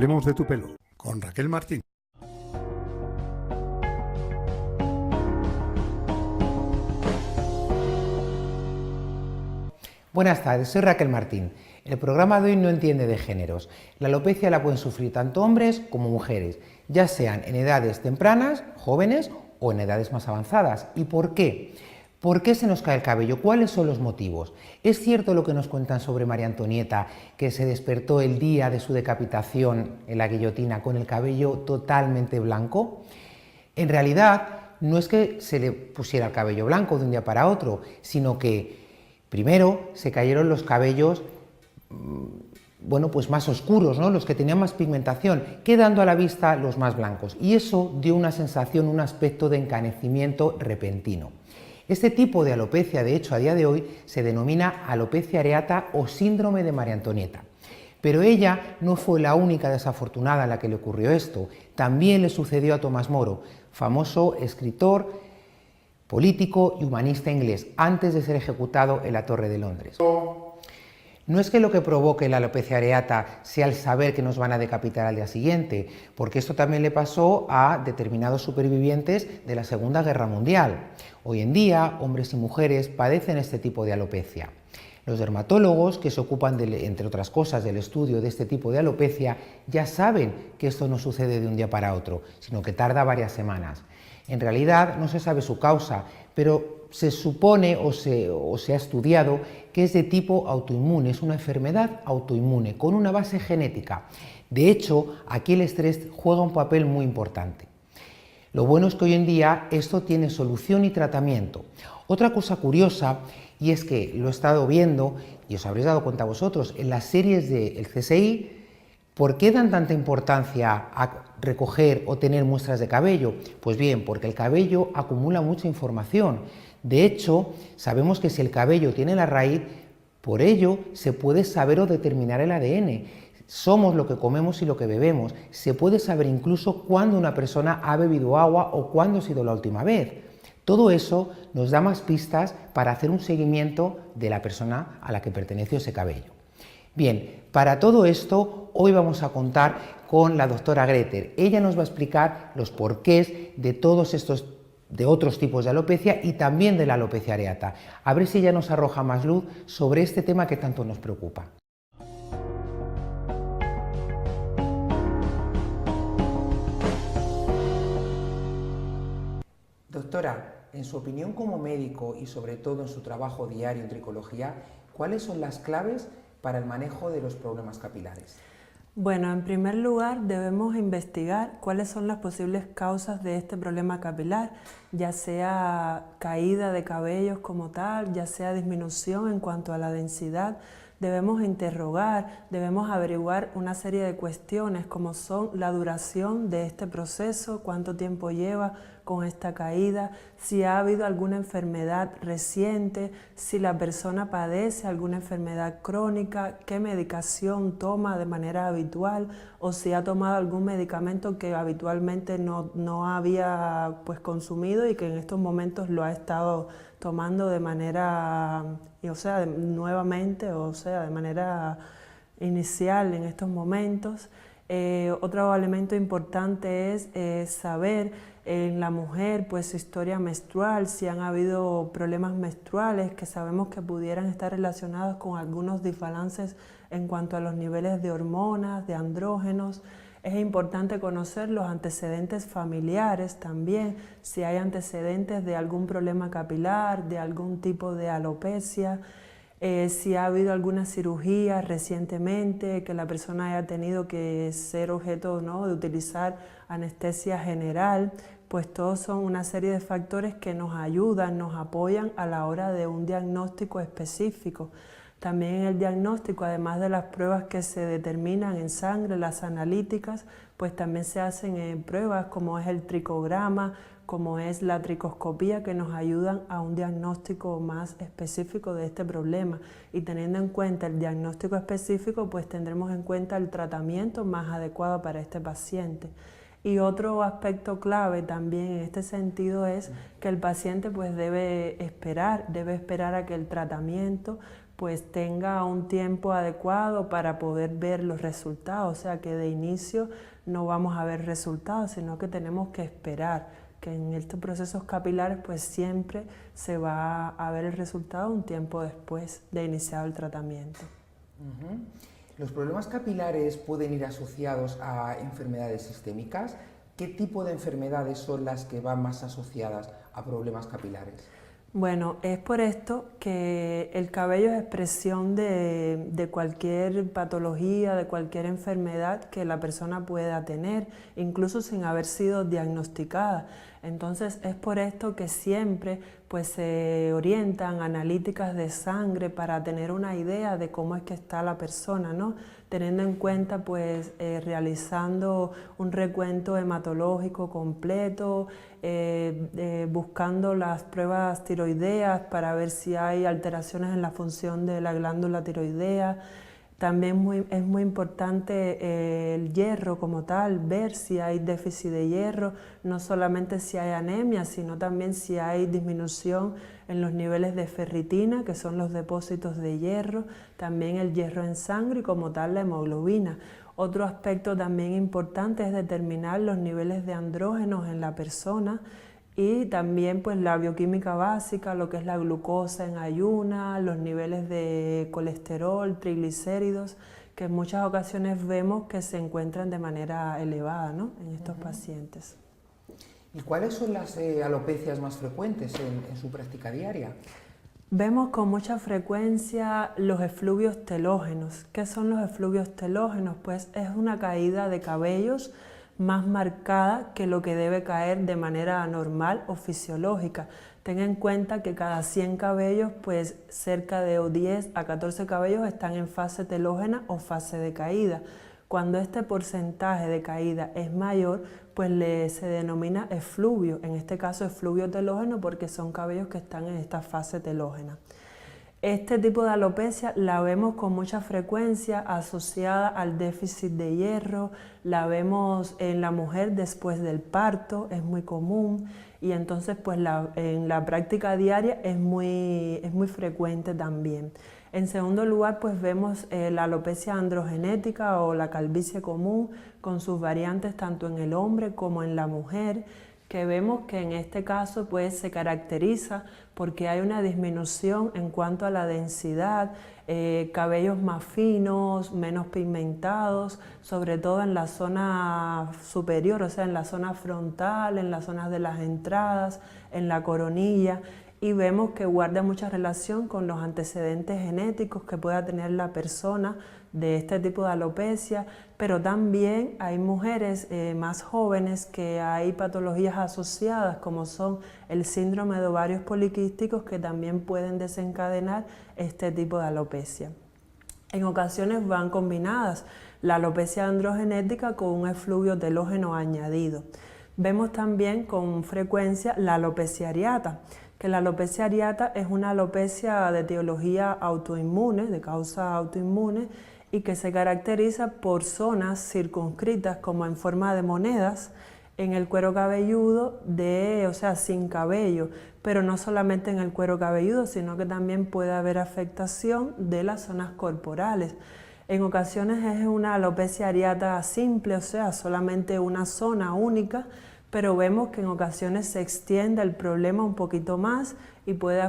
Hablemos de tu pelo con Raquel Martín. Buenas tardes, soy Raquel Martín. El programa de hoy no entiende de géneros. La alopecia la pueden sufrir tanto hombres como mujeres, ya sean en edades tempranas, jóvenes o en edades más avanzadas. ¿Y por qué? ¿Por qué se nos cae el cabello? ¿Cuáles son los motivos? ¿Es cierto lo que nos cuentan sobre María Antonieta, que se despertó el día de su decapitación en la guillotina con el cabello totalmente blanco? En realidad, no es que se le pusiera el cabello blanco de un día para otro, sino que primero se cayeron los cabellos, pues más oscuros, ¿no? Los que tenían más pigmentación, quedando a la vista los más blancos. Y eso dio una sensación, un aspecto de encanecimiento repentino. Este tipo de alopecia, de hecho, a día de hoy, se denomina alopecia areata o síndrome de María Antonieta. Pero ella no fue la única desafortunada a la que le ocurrió esto. También le sucedió a Tomás Moro, famoso escritor, político y humanista inglés, antes de ser ejecutado en la Torre de Londres. No es que lo que provoque la alopecia areata sea el saber que nos van a decapitar al día siguiente, porque esto también le pasó a determinados supervivientes de la Segunda Guerra Mundial. Hoy en día, hombres y mujeres padecen este tipo de alopecia. Los dermatólogos, que se ocupan, entre otras cosas, del estudio de este tipo de alopecia, ya saben que esto no sucede de un día para otro, sino que tarda varias semanas. En realidad no se sabe su causa, pero se supone o se ha estudiado que es de tipo autoinmune, es una enfermedad autoinmune con una base genética. De hecho, aquí el estrés juega un papel muy importante. Lo bueno es que hoy en día esto tiene solución y tratamiento. Otra cosa curiosa, y es que lo he estado viendo, y os habréis dado cuenta vosotros, en las series del CSI, ¿por qué dan tanta importancia a recoger o tener muestras de cabello? Pues bien, porque el cabello acumula mucha información. De hecho, sabemos que si el cabello tiene la raíz, por ello se puede saber o determinar el ADN. Somos lo que comemos y lo que bebemos. Se puede saber incluso cuándo una persona ha bebido agua o cuándo ha sido la última vez. Todo eso nos da más pistas para hacer un seguimiento de la persona a la que pertenece ese cabello. Bien, para todo esto, hoy vamos a contar con la doctora Greter. Ella nos va a explicar los porqués de todos estos, de otros tipos de alopecia y también de la alopecia areata. A ver si ella nos arroja más luz sobre este tema que tanto nos preocupa. Doctora, en su opinión como médico y sobre todo en su trabajo diario en tricología, ¿cuáles son las claves para el manejo de los problemas capilares? Bueno, en primer lugar debemos investigar cuáles son las posibles causas de este problema capilar, ya sea caída de cabellos como tal, ya sea disminución en cuanto a la densidad. Debemos interrogar, debemos averiguar una serie de cuestiones como son la duración de este proceso, cuánto tiempo lleva con esta caída, si ha habido alguna enfermedad reciente, si la persona padece alguna enfermedad crónica, qué medicación toma de manera habitual o si ha tomado algún medicamento que habitualmente no había consumido y que en estos momentos lo ha estado tomando de manera, nuevamente, de manera inicial en estos momentos. Otro elemento importante es saber en la mujer su historia menstrual, si han habido problemas menstruales que sabemos que pudieran estar relacionados con algunos desbalances en cuanto a los niveles de hormonas, de andrógenos. Es importante conocer los antecedentes familiares también, si hay antecedentes de algún problema capilar, de algún tipo de alopecia, si ha habido alguna cirugía recientemente, que la persona haya tenido que ser objeto, ¿no?, de utilizar anestesia general, pues todos son una serie de factores que nos ayudan, nos apoyan a la hora de un diagnóstico específico. También en el diagnóstico, además de las pruebas que se determinan en sangre, las analíticas, pues también se hacen pruebas como es el tricograma, como es la tricoscopía, que nos ayudan a un diagnóstico más específico de este problema. Y teniendo en cuenta el diagnóstico específico, pues tendremos en cuenta el tratamiento más adecuado para este paciente. Y otro aspecto clave también en este sentido es que el paciente pues debe esperar a que el tratamiento pues tenga un tiempo adecuado para poder ver los resultados, o sea que de inicio no vamos a ver resultados, sino que tenemos que esperar, que en estos procesos capilares pues siempre se va a ver el resultado un tiempo después de iniciado el tratamiento. ¿Los problemas capilares pueden ir asociados a enfermedades sistémicas? ¿Qué tipo de enfermedades son las que van más asociadas a problemas capilares? Bueno, es por esto que el cabello es expresión de cualquier patología, de cualquier enfermedad que la persona pueda tener, incluso sin haber sido diagnosticada. Entonces es por esto que siempre pues, se orientan analíticas de sangre para tener una idea de cómo es que está la persona, ¿no? Teniendo en cuenta, pues, realizando un recuento hematológico completo, buscando las pruebas tiroideas para ver si hay alteraciones en la función de la glándula tiroidea. También es muy importante el hierro como tal, ver si hay déficit de hierro, no solamente si hay anemia, sino también si hay disminución en los niveles de ferritina, que son los depósitos de hierro, también el hierro en sangre y como tal la hemoglobina. Otro aspecto también importante es determinar los niveles de andrógenos en la persona y también pues la bioquímica básica, lo que es la glucosa en ayuna, los niveles de colesterol, triglicéridos, que en muchas ocasiones vemos que se encuentran de manera elevada, ¿no?, en estos pacientes. ¿Y cuáles son las alopecias más frecuentes en su práctica diaria? Vemos con mucha frecuencia los efluvios telógenos. ¿Qué son los efluvios telógenos? Pues es una caída de cabellos más marcada que lo que debe caer de manera normal o fisiológica. Ten en cuenta que cada 100 cabellos, pues cerca de 10 a 14 cabellos están en fase telógena o fase de caída. Cuando este porcentaje de caída es mayor, pues se denomina efluvio, en este caso efluvio telógeno porque son cabellos que están en esta fase telógena. Este tipo de alopecia la vemos con mucha frecuencia asociada al déficit de hierro, la vemos en la mujer después del parto, es muy común y entonces pues en la práctica diaria es muy frecuente también. En segundo lugar, pues vemos la alopecia androgenética o la calvicie común con sus variantes tanto en el hombre como en la mujer, que vemos que en este caso pues se caracteriza porque hay una disminución en cuanto a la densidad, cabellos más finos, menos pigmentados, sobre todo en la zona superior, o sea, en la zona frontal, en las zonas de las entradas, en la coronilla, y vemos que guarda mucha relación con los antecedentes genéticos que pueda tener la persona de este tipo de alopecia, pero también hay mujeres más jóvenes que hay patologías asociadas como son el síndrome de ovarios poliquísticos que también pueden desencadenar este tipo de alopecia. En ocasiones van combinadas la alopecia androgenética con un efluvio telógeno añadido. Vemos también con frecuencia la alopecia areata, que la alopecia areata es una alopecia de etiología autoinmune, de causa autoinmune, y que se caracteriza por zonas circunscritas como en forma de monedas en el cuero cabelludo, o sea, sin cabello, pero no solamente en el cuero cabelludo, sino que también puede haber afectación de las zonas corporales. En ocasiones es una alopecia areata simple, o sea, solamente una zona única, pero vemos que en ocasiones se extiende el problema un poquito más y puede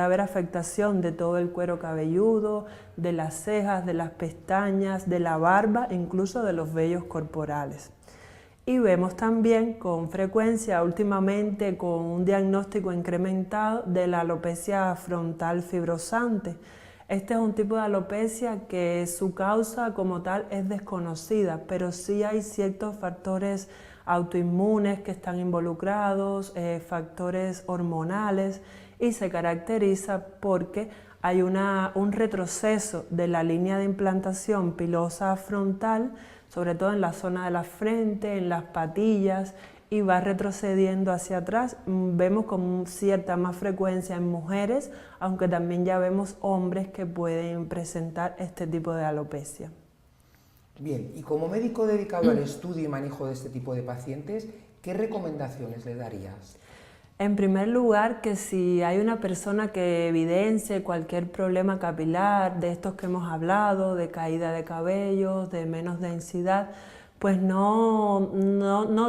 haber afectación de todo el cuero cabelludo, de las cejas, de las pestañas, de la barba, incluso de los vellos corporales. Y vemos también con frecuencia, últimamente, con un diagnóstico incrementado de la alopecia frontal fibrosante. Este es un tipo de alopecia que su causa como tal es desconocida, pero sí hay ciertos factores autoinmunes que están involucrados, factores hormonales, y se caracteriza porque hay un retroceso de la línea de implantación pilosa frontal, sobre todo en la zona de la frente, en las patillas, y va retrocediendo hacia atrás. Vemos con cierta más frecuencia en mujeres, aunque también ya vemos hombres que pueden presentar este tipo de alopecia. Bien, y como médico dedicado al estudio y manejo de este tipo de pacientes, ¿qué recomendaciones le darías? En primer lugar, que si hay una persona que evidencie cualquier problema capilar, de estos que hemos hablado, de caída de cabello, de menos densidad, pues no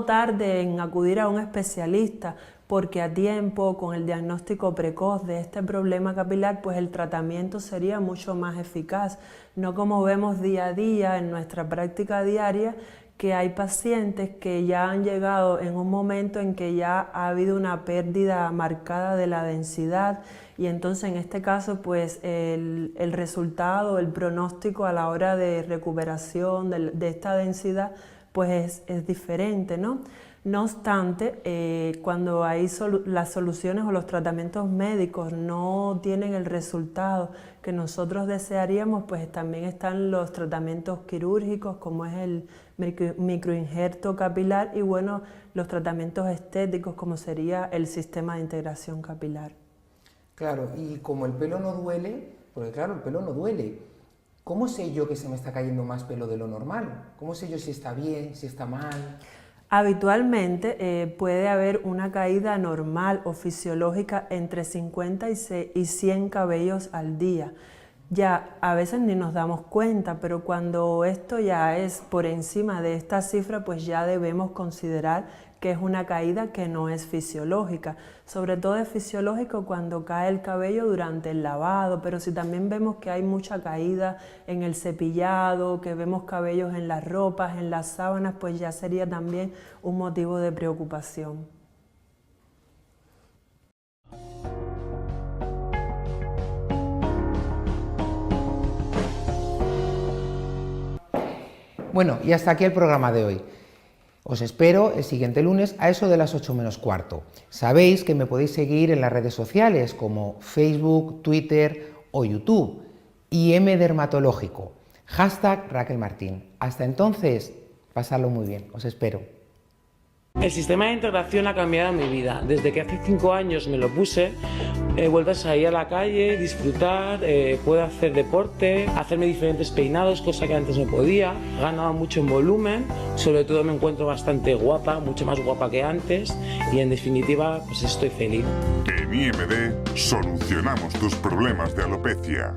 tarde en acudir a un especialista, porque a tiempo, con el diagnóstico precoz de este problema capilar, pues el tratamiento sería mucho más eficaz, no como vemos día a día en nuestra práctica diaria, que hay pacientes que ya han llegado en un momento en que ya ha habido una pérdida marcada de la densidad, y entonces en este caso pues el resultado, el pronóstico a la hora de recuperación de esta densidad pues es diferente, ¿no? No obstante, cuando hay las soluciones o los tratamientos médicos no tienen el resultado que nosotros desearíamos, pues también están los tratamientos quirúrgicos, como es el microinjerto capilar, y bueno, los tratamientos estéticos, como sería el sistema de integración capilar. Claro, y como el pelo no duele, porque claro, el pelo no duele, ¿cómo sé yo que se me está cayendo más pelo de lo normal? ¿Cómo sé yo si está bien, si está mal? Habitualmente puede haber una caída normal o fisiológica entre 50 y 100 cabellos al día. Ya a veces ni nos damos cuenta, pero cuando esto ya es por encima de esta cifra, pues ya debemos considerar que es una caída que no es fisiológica. Sobre todo es fisiológico cuando cae el cabello durante el lavado, pero si también vemos que hay mucha caída en el cepillado, que vemos cabellos en las ropas, en las sábanas, pues ya sería también un motivo de preocupación. Bueno, y hasta aquí el programa de hoy. Os espero el siguiente lunes a eso de las 8 menos cuarto. Sabéis que me podéis seguir en las redes sociales como Facebook, Twitter o YouTube. IM Dermatológico. #Raquel Martín. Hasta entonces, pasadlo muy bien. Os espero. El sistema de integración ha cambiado mi vida. Desde que hace 5 años me lo puse, he vuelto a salir a la calle, disfrutar, puedo hacer deporte, hacerme diferentes peinados, cosa que antes no podía. He ganado mucho en volumen, sobre todo me encuentro bastante guapa, mucho más guapa que antes, y en definitiva pues estoy feliz. En IMD solucionamos tus problemas de alopecia.